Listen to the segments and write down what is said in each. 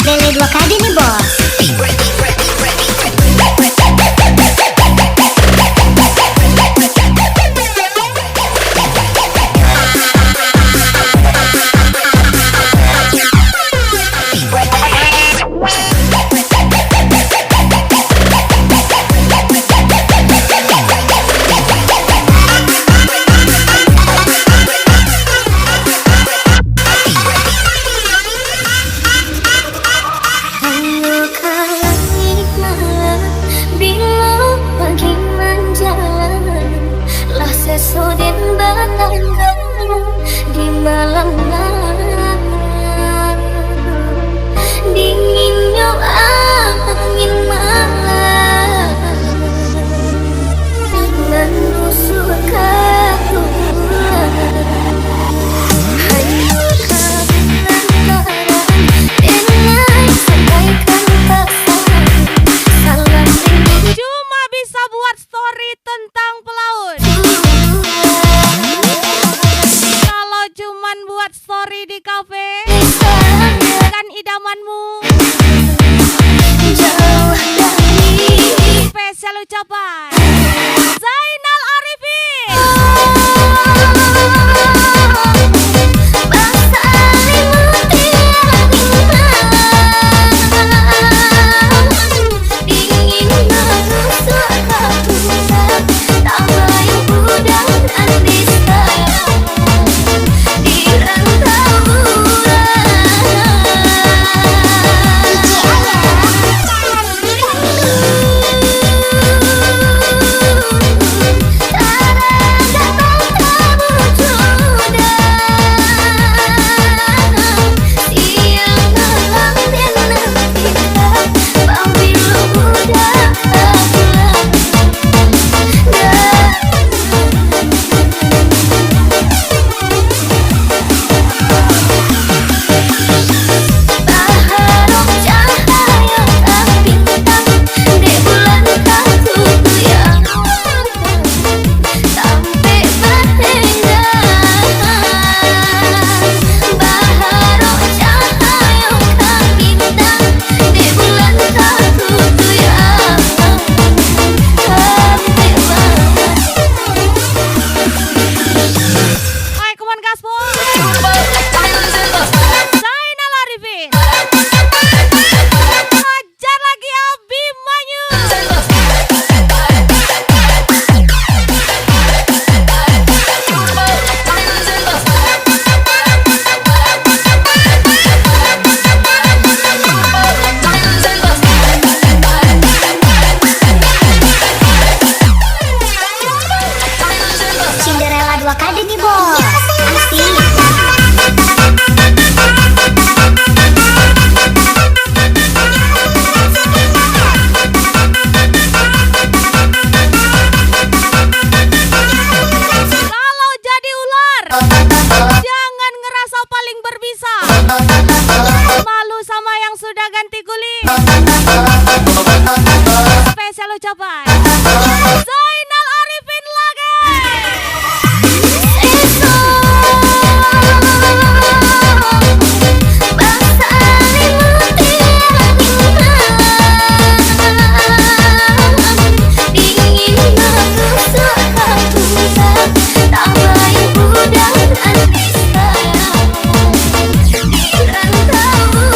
Lele 2KD nih bos. Di malam dinginnya angin malam menusuk ke bulan. Hayu kebenaran dengan sampaikan pesan salam rindu. Cuma bisa buat story tentang pelaut. Kalau cuman buat story di kafe, kan idamanmu. Jauh dari Spesial ucapan Zainal Arifin. bangsa limuti dingin menusuk ke bulan. Tamayang budak andisa di rantauan. Zainal Arifin. Ajar lagi Abimanyu. Cinderella 2KD nih bos. Asik. Kalau jadi ular, jangan ngerasa paling berbisa. Malu sama yang sudah ganti kulit. Spesial ucapan Zainal Arifin lagi. Bangsa limuti dingin menusuk ke bulan. Tamayang budak andisa di rantauan.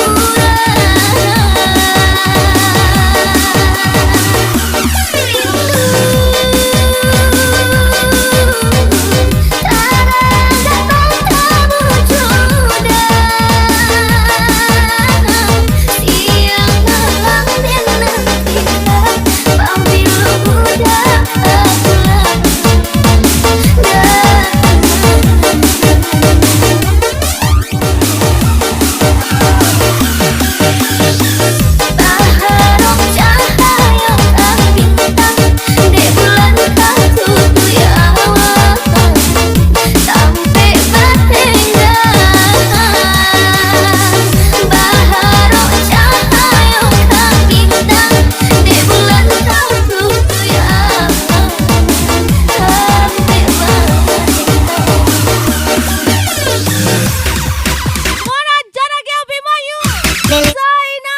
Mana ajar lagi Abimanyu. Zainal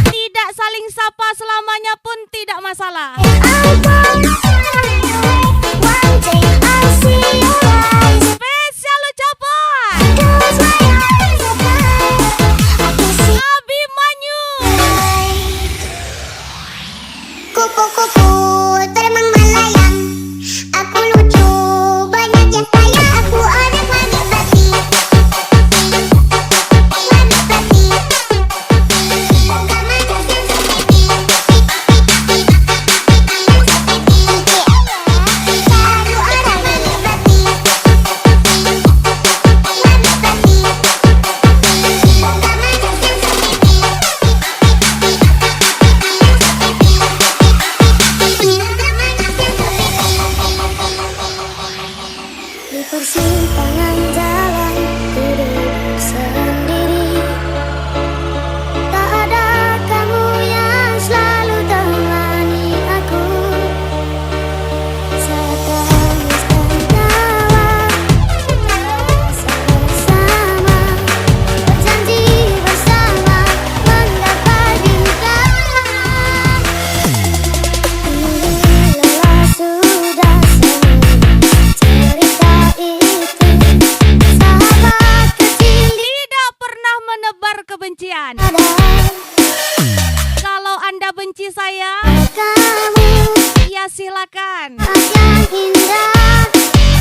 Tidak saling sapa selamanya pun tidak masalah. Spesial ucapan Abimanyu. Kupu-kupu terbang melayang, aku lucu, banyak yang sayang. Aku anak manis hati, manis hati. Bukan manis yang seperti selalu ada di hati, manis hati. Bukan manis yang di persimpangan jalan ku duduk sendiri, tak ada kamu yang selalu temani aku. Saat tangis dan tawa sama-sama, berjanji bersama menggapai bintang. Lelah sudah cerita itu, sahabat kecil Tidak pernah menebar kebencian. ada Kalau Anda benci saya, kamu ya silakan. yang indah.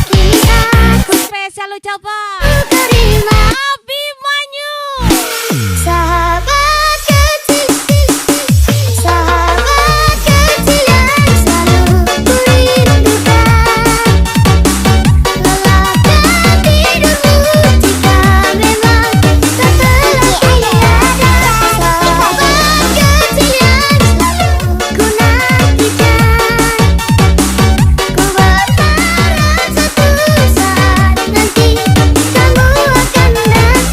Kini aku Spesial ucapan terima Abimanyu. sahabat kecil, sahabat kecil yang selalu ku rindukan. Lelahkan tidurmu jika memang tak terlalu ada. Sahabat kecil yang selalu ku nantikan. Ku berharap suatu saat nanti kamu akan datang.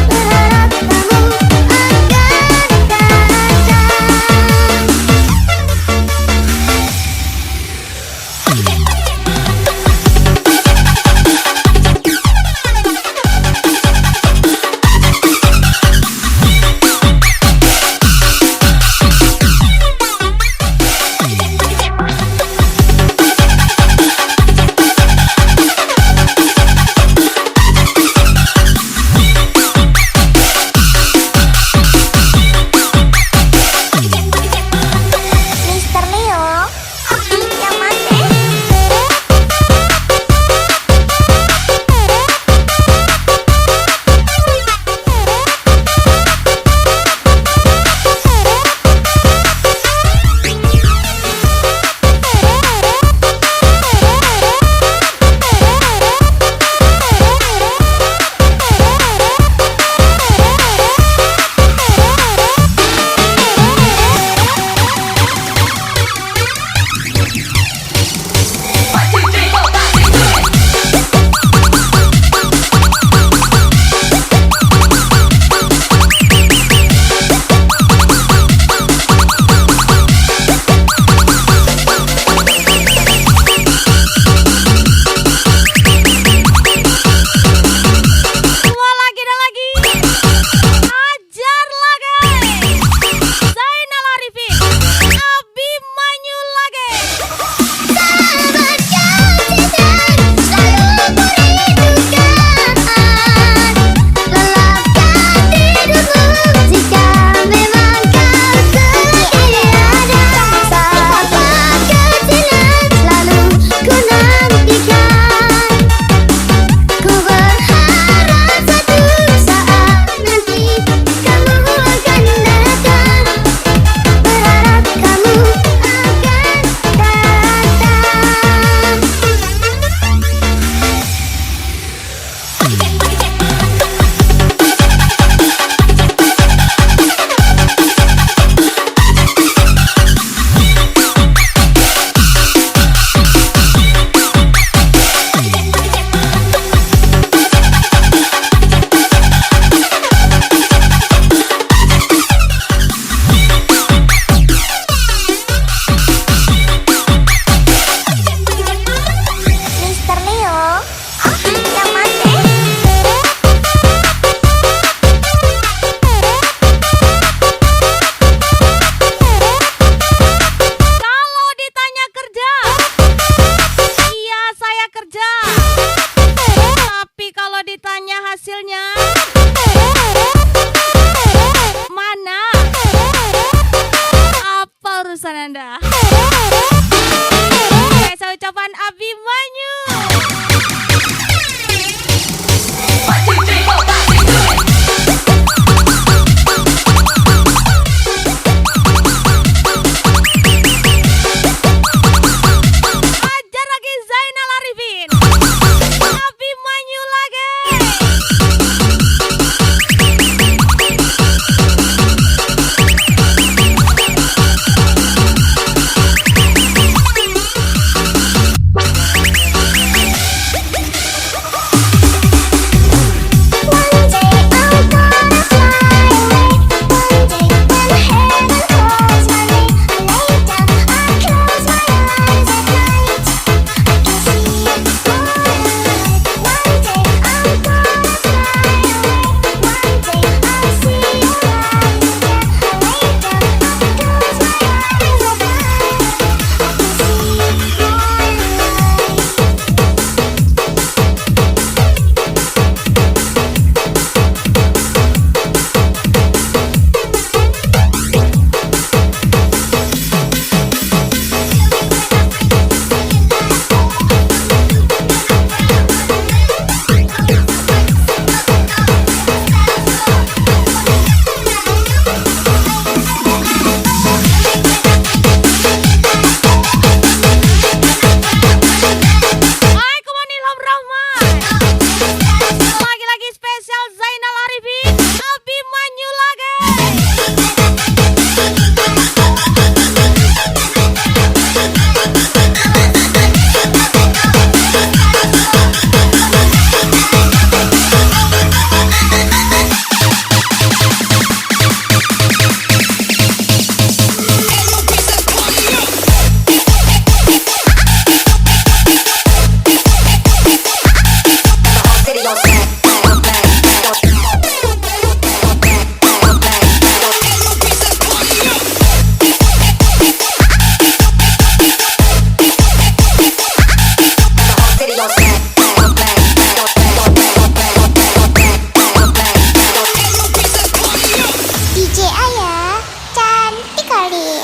Berharap kamu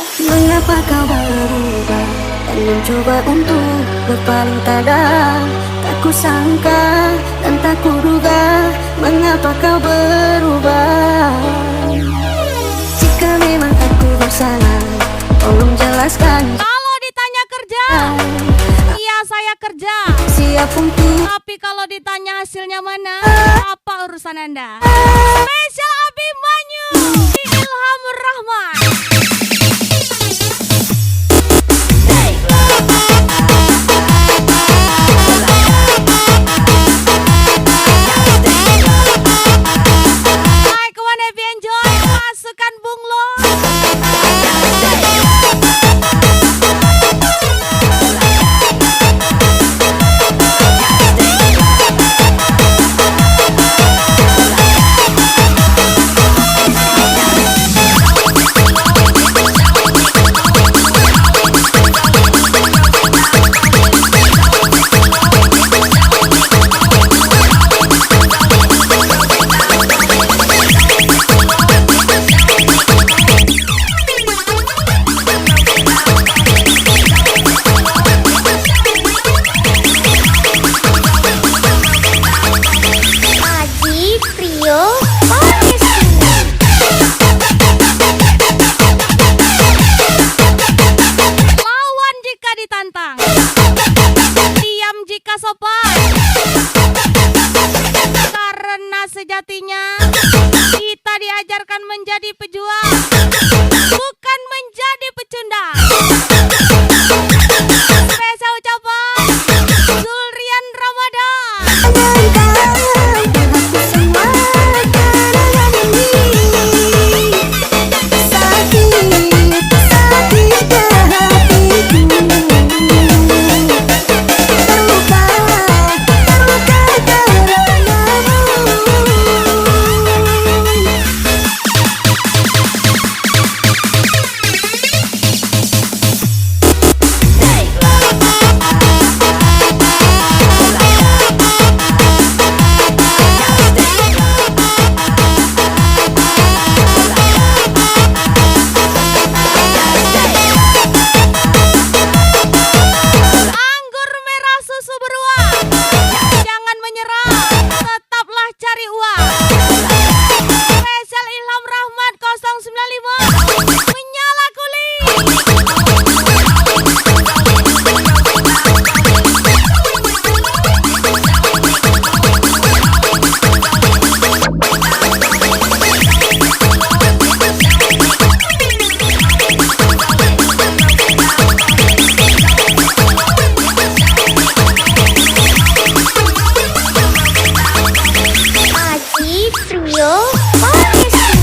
Mengapa kau berubah dan mencoba untuk berpaling tada? Tak kusangka dan tak kuduga, mengapa kau berubah? Jika memang aku bersalah, tolong jelaskan. Kalau ditanya kerja, iya saya kerja. Siap untuk Tapi kalau ditanya hasilnya mana, apa urusan Anda? Spesial Abimanyu di Ilham Rahman. Hai kawan happy enjoy, masukkan bunglon. Aji Prio Podcast. Lawan jika ditantang, diam jika sopan. Karena sejatinya kita diajarkan menjadi pejuang, bukan menjadi pecundang. Spesial ucapan Zulrian Ramadan. Anggur merah susu beruang, jangan menyerah, tetaplah cari uang. Spesial Ilham Rahmat 095, menyala kulit. Aji Prio Podcast.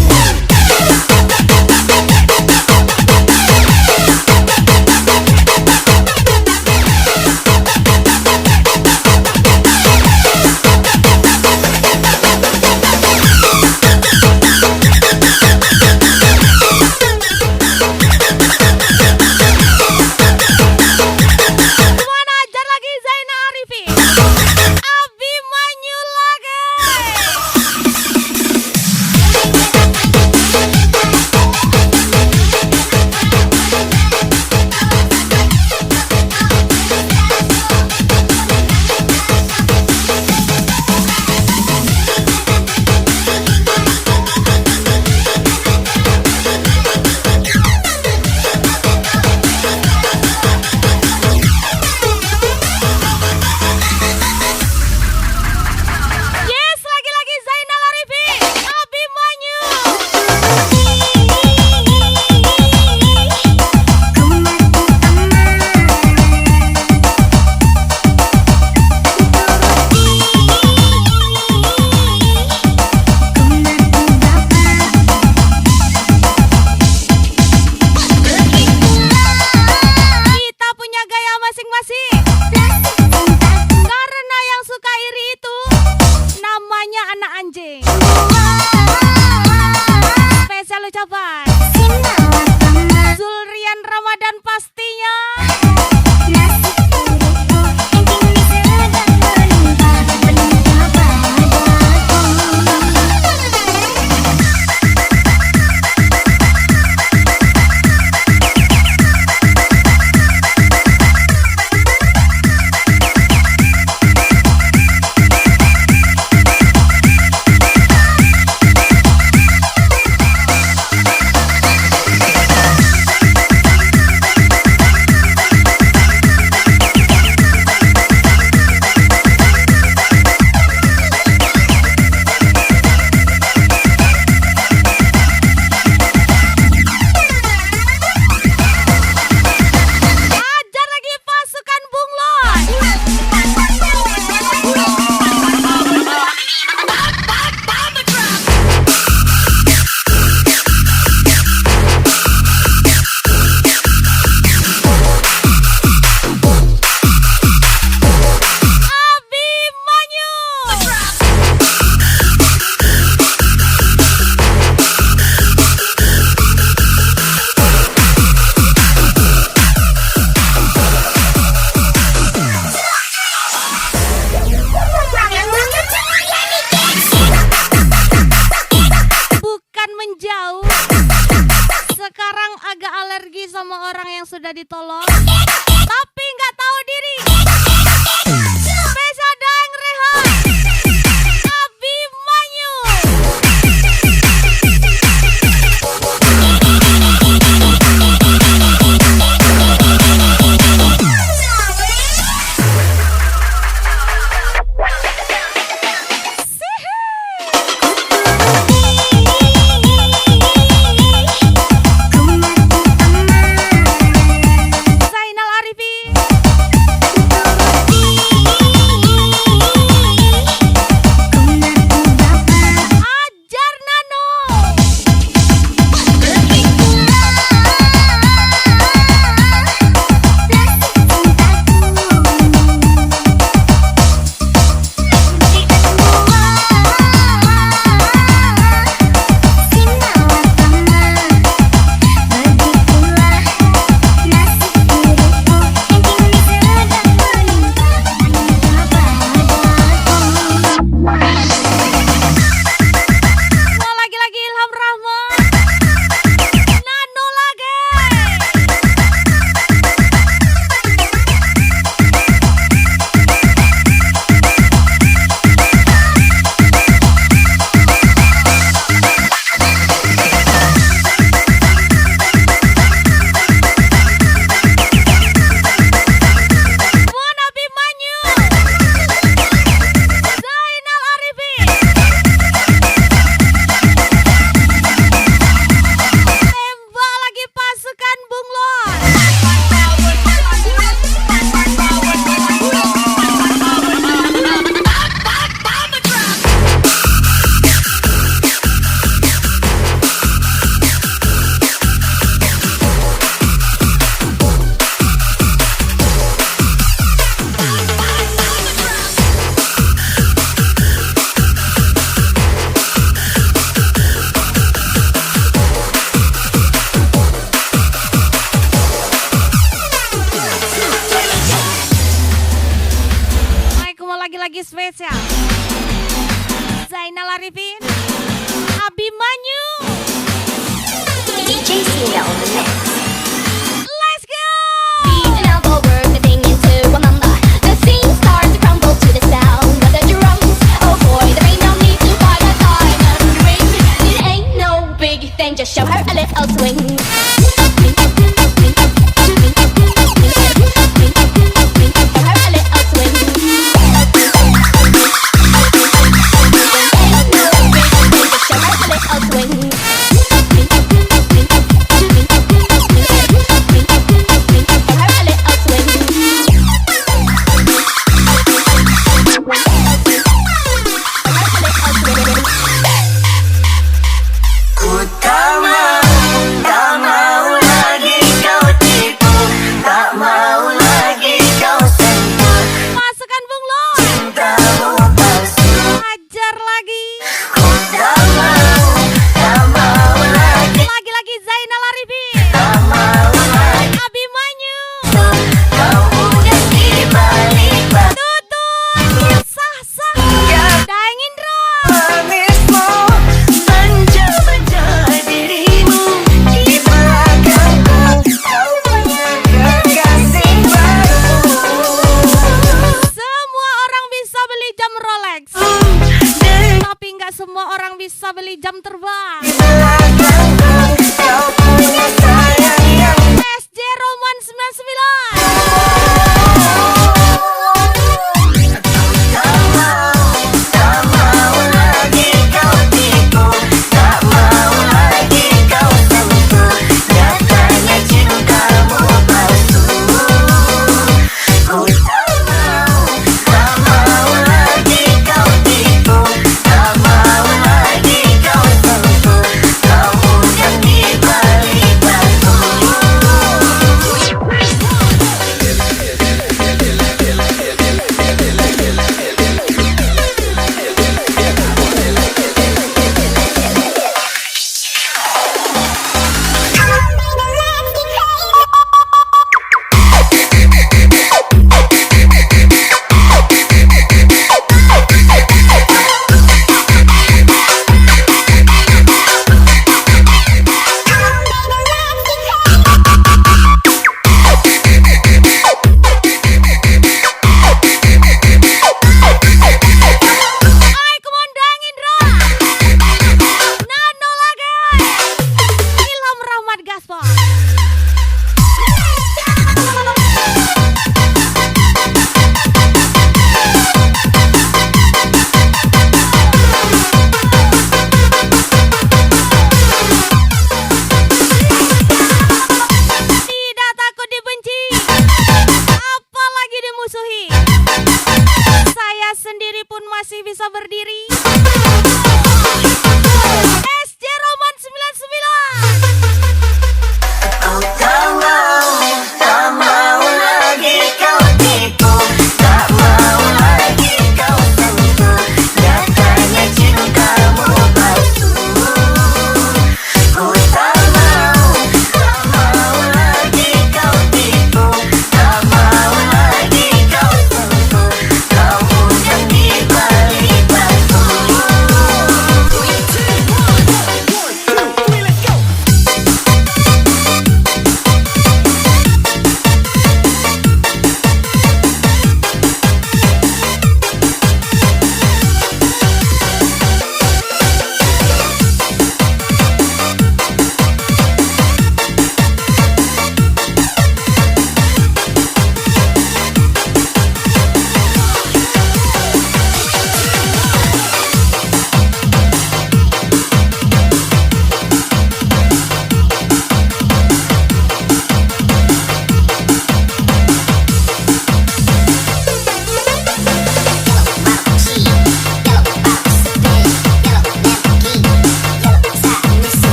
Mana ajar lagi Zainal Arifin, Abimanyu lagi. Yes, lagi-lagi Zainal Arifin, Abimanyu. Kita punya gaya masing-masing. Karena yang suka iri itu namanya anak anjing. Spesial ucapan Zulrian Ramadan pastinya. tahu. Sekarang agak alergi sama orang yang sudah ditolong, tapi nggak tahu diri. Spesial Daeng Rehan, Abimanyu. Zainal Arifin, Ajar Nano, mau lagi-lagi Ilham Rahman, Nano lagi. Mon Abimanyu, Zainal Arifin, tembak lagi pasukan Bunglon. Aku mau lagi-lagi spesial Zainal Arifin, Abimanyu. DJ Sia on the mix. Let's go. An elbow work, the thing into a mamba. The scene starts to crumble to the sound of the drums. Oh boy, there ain't no need to buy a diamond ring. It ain't no big thing, just show her a little swing. Ku tak mau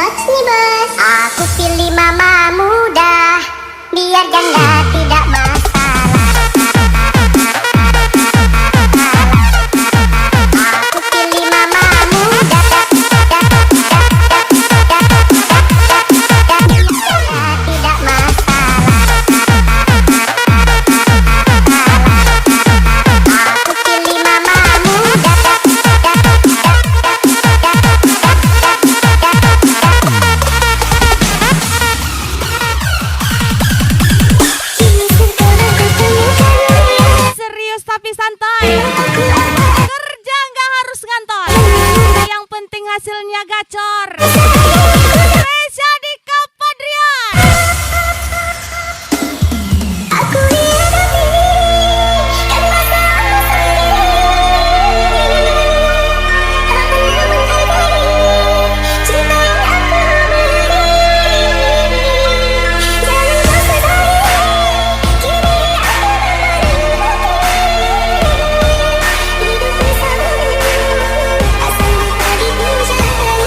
bos nih bos. Aku pilih mama muda, biar janda tidak masalah. Aku pilih mama muda, tidak masalah. Aku pilih mama muda. Serius tapi santai. Kerja nggak harus ngantor. Yang penting hasilnya gacor. Resya di Kapadrian. Aku hidup ini kan masa aku sendiri. Tak pernah menghargai cinta yang aku beri. Jangan kau sadari, kini aku hidup bersamamu, asal lupa dijalani.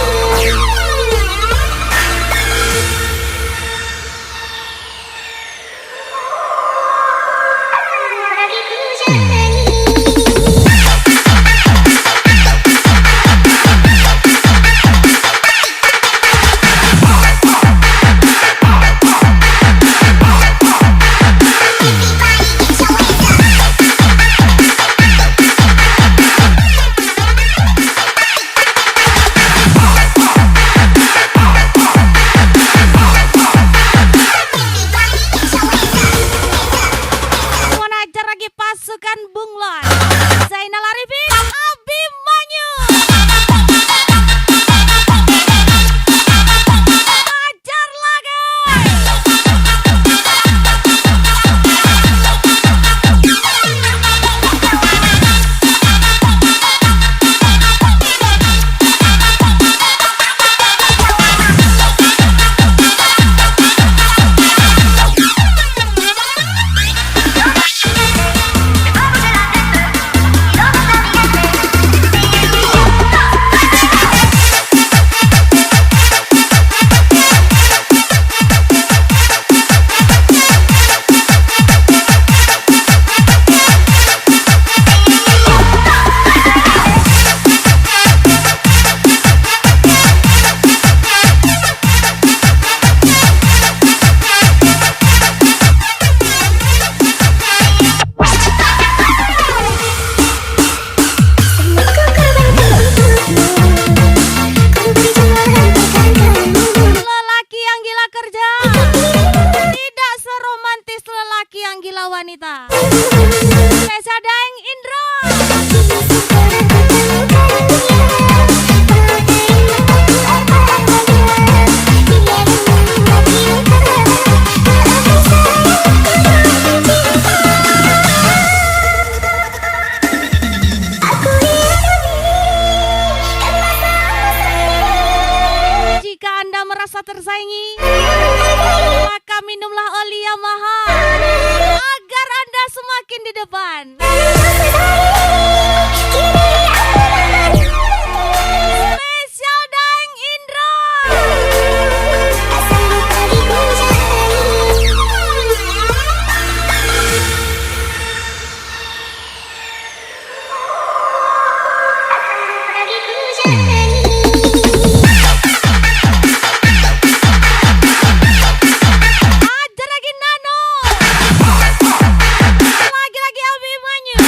Mau ajar lagi pasukan bunglon. Zainal Arifin, Abimanyu. Ajar lagi. Lelaki yang gila kerja tidak seromantis lelaki yang gila wanita. Resya Daeng Indra. Jika Anda merasa tersaingi, maka minumlah oli Yamaha agar Anda semakin di depan. Spesial Daeng Indra. Asal lupa dijalani. Ajar lagi Nano. Lagi-lagi Abimanyu.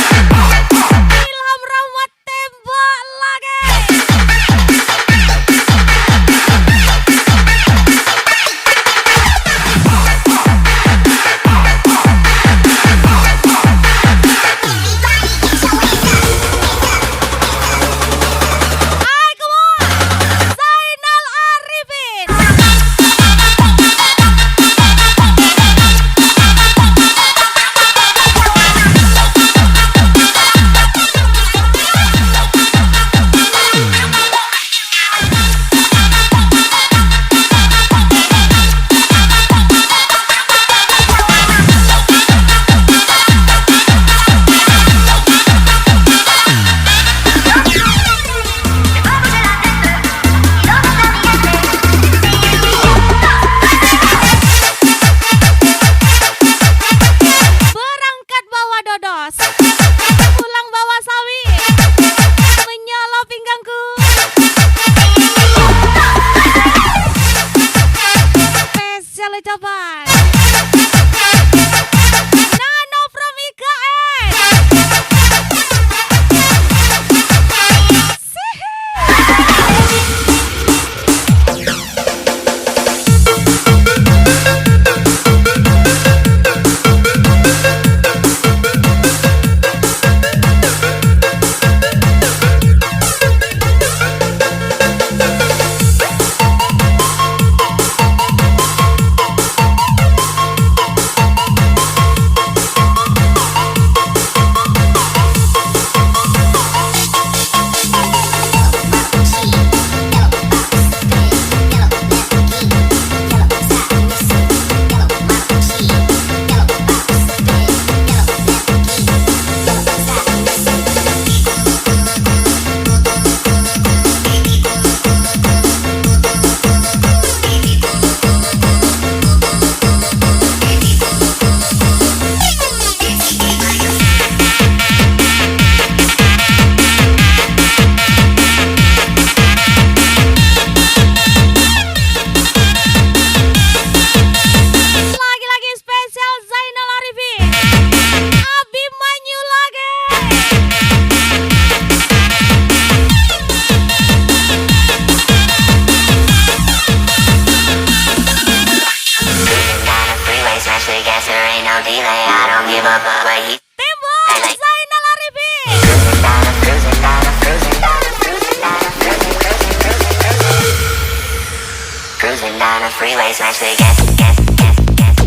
on the freeway, smash the gas, gas, gas,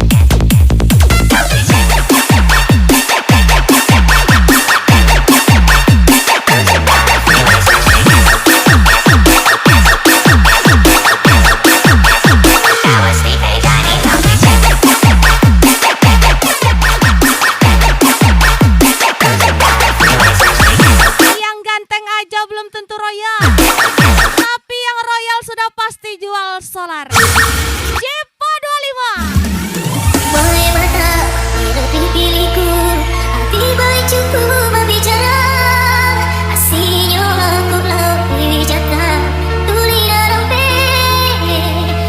gas, Yang ganteng aja belum tentu royal, tapi yang royal sudah pasti jual solar. Jepa 25. Boleh mata lebih pilihku, hati bajuku berbicara. Aslinya aku lebih bijaksana, tuli dalam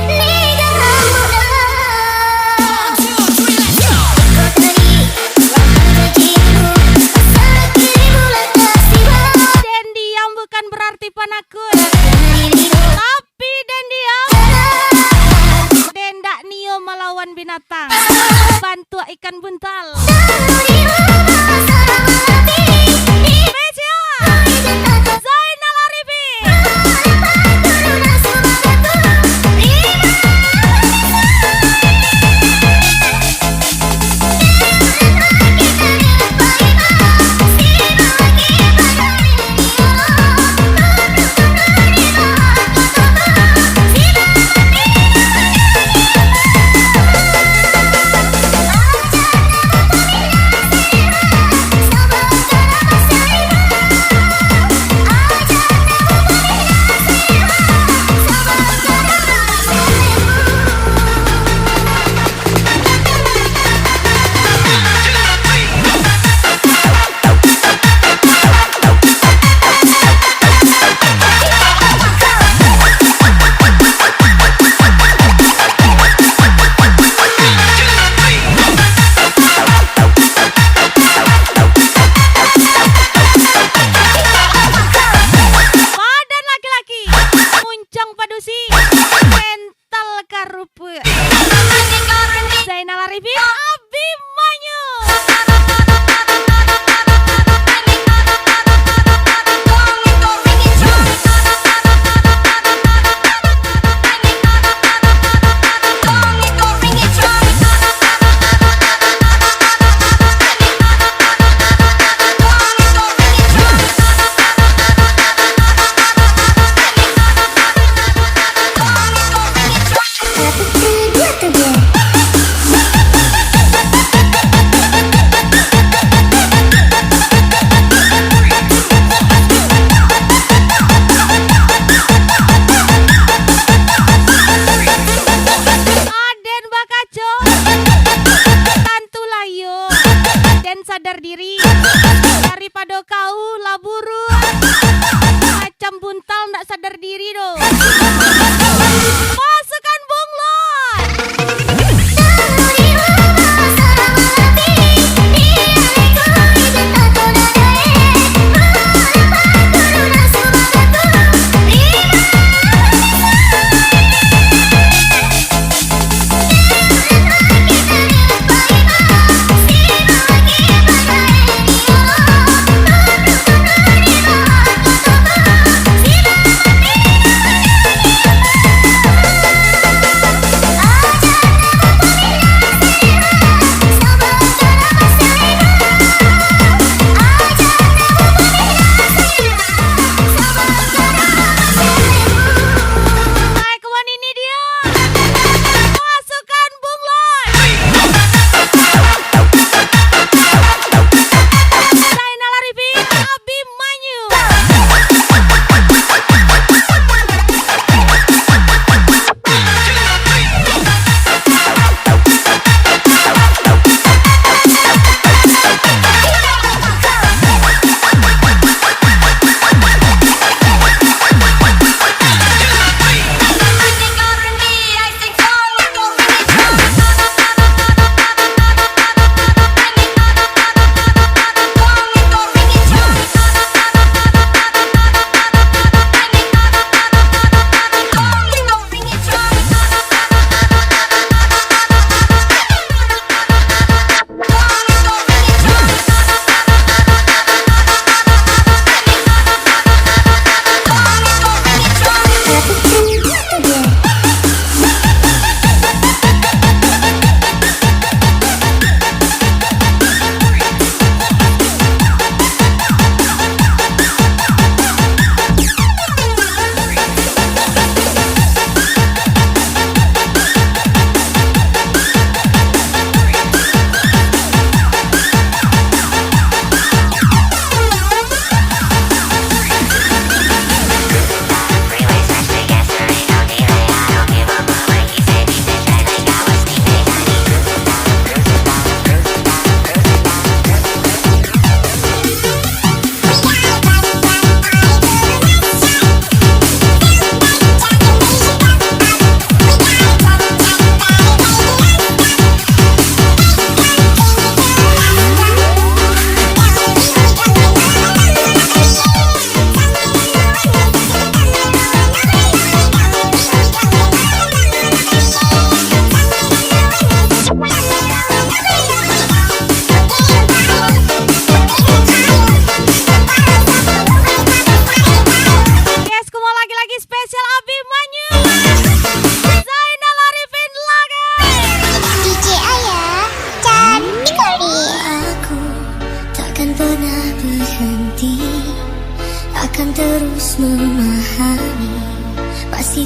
lidah muda. Kau tadi wahai janjiku, asal bulan kasih. Den diam bukan berarti penakut, tapi Den diam. Den dak nio melawan binatang, bantu ikan buntal. Spesial Zainal Arifin. Badan laki-laki, muncang padusi, mental karupu. Zainal Arifin, Abimanyu. Aden Bakaco, Tantu Layu, Den sadar diri, daripada kau laburu, macam buntal ndak sadar diri doh. Pasukan bunglon.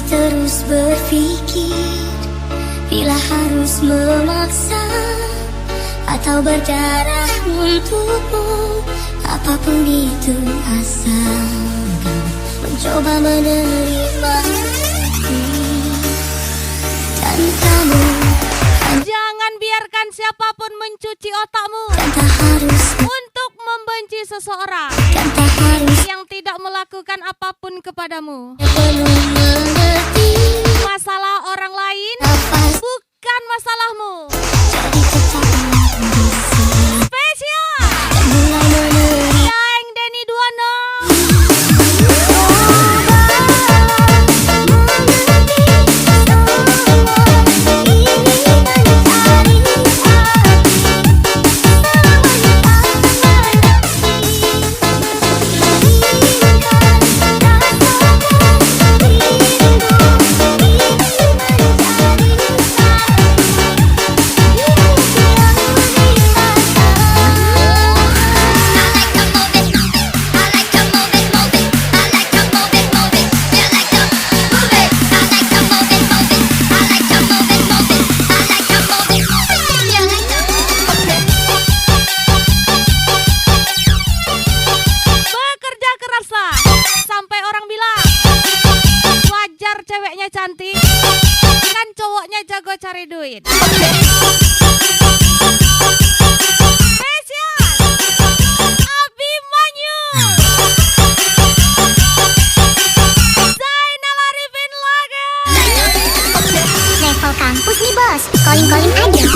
terus berpikir bila harus memaksa atau berdarah untukmu. Apapun itu asal kau mencoba menerima dan kamu Jangan biarkan siapapun mencuci otakmu kan tak harus, untuk membenci seseorang kan tak harus yang tidak melakukan apapun kepadamu. perlu mengerti. Masalah orang lain Nafas bukan masalahmu. jadi tetap kondisi Spesial dan mulai menerima. Daeng Denny Duano. Bekerja keraslah sampai orang bilang wajar ceweknya cantik, kan cowoknya jago cari duit. Spesial Abimanyu Zainal Arifin Laga. Level kampus nih bos, calling aja.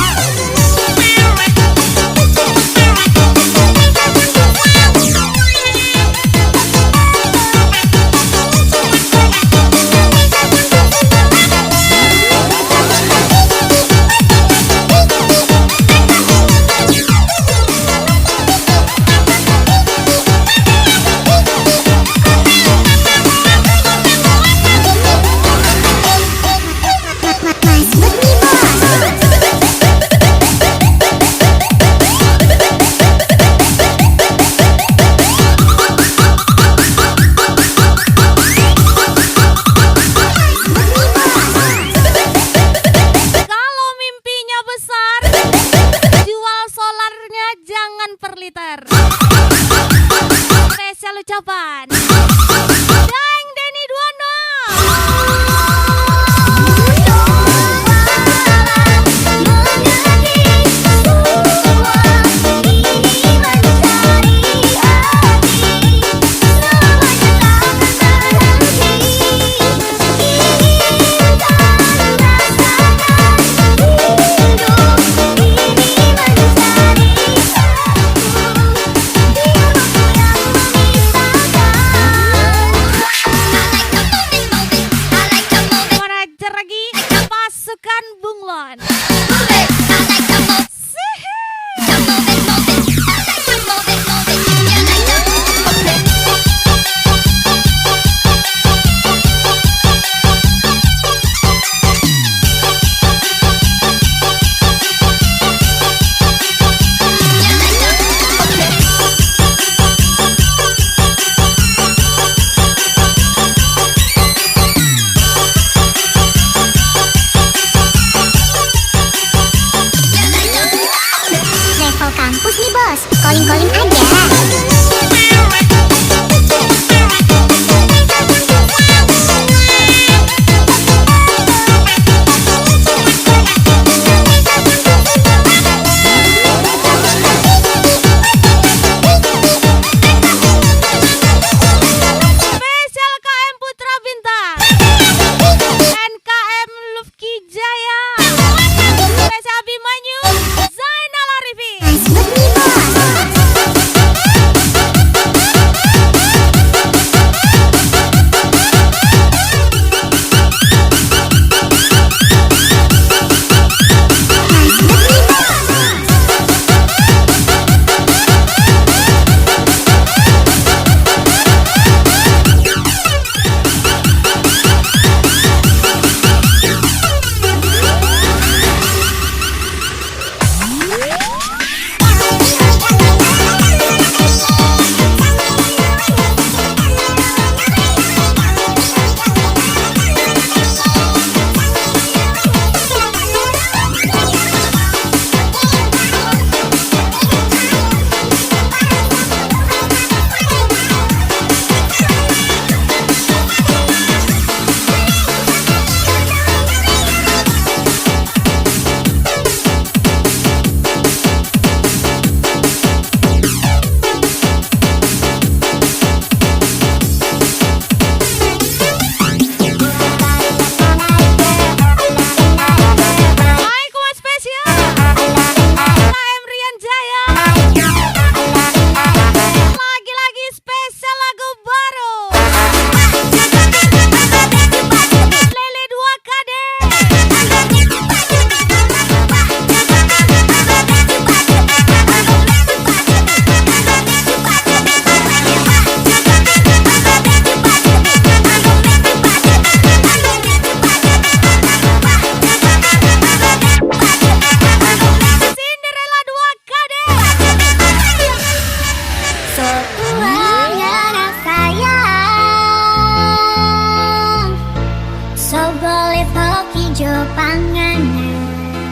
panganan.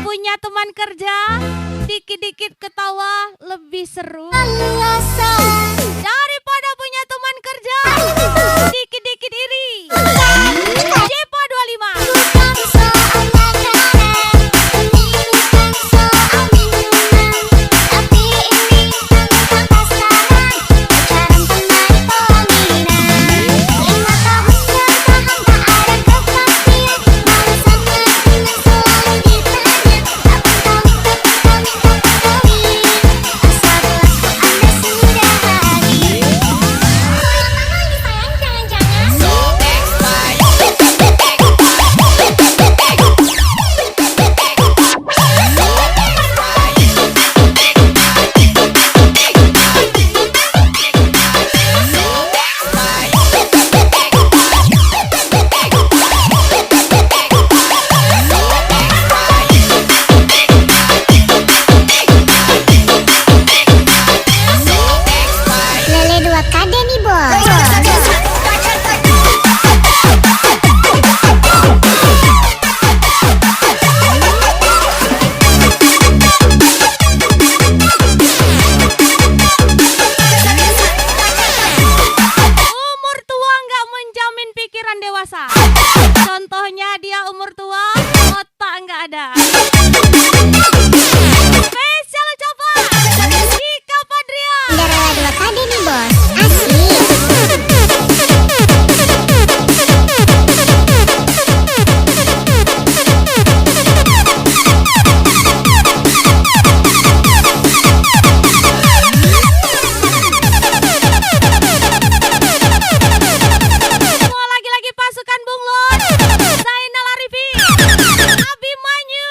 Punya teman kerja, dikit-dikit ketawa lebih seru Luasa. daripada punya teman kerja, dikit-dikit iri. Jepa 25. Bukan soal makanan, ini bukan soal minuman, tapi ini tentang pasangan, pacaran teman peminat. 5 tahun bertahan tak ada kepastian, balasannya dengan selalu ditanya. Kapan kami kawin? Asal Anda sudah hadir. Lama lagi sayang, jangan-jangan. Lele 2 kade nih bos. Umur tua nggak menjamin pikiran dewasa. Contohnya dia umur tua, otak nggak ada. Spesial ucapan Dika Padrian. Cinderella 2 kade nih bos. Asik. Semua lagi-lagi pasukan bunglon, Zainal Arifin, Abimanyu,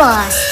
bos.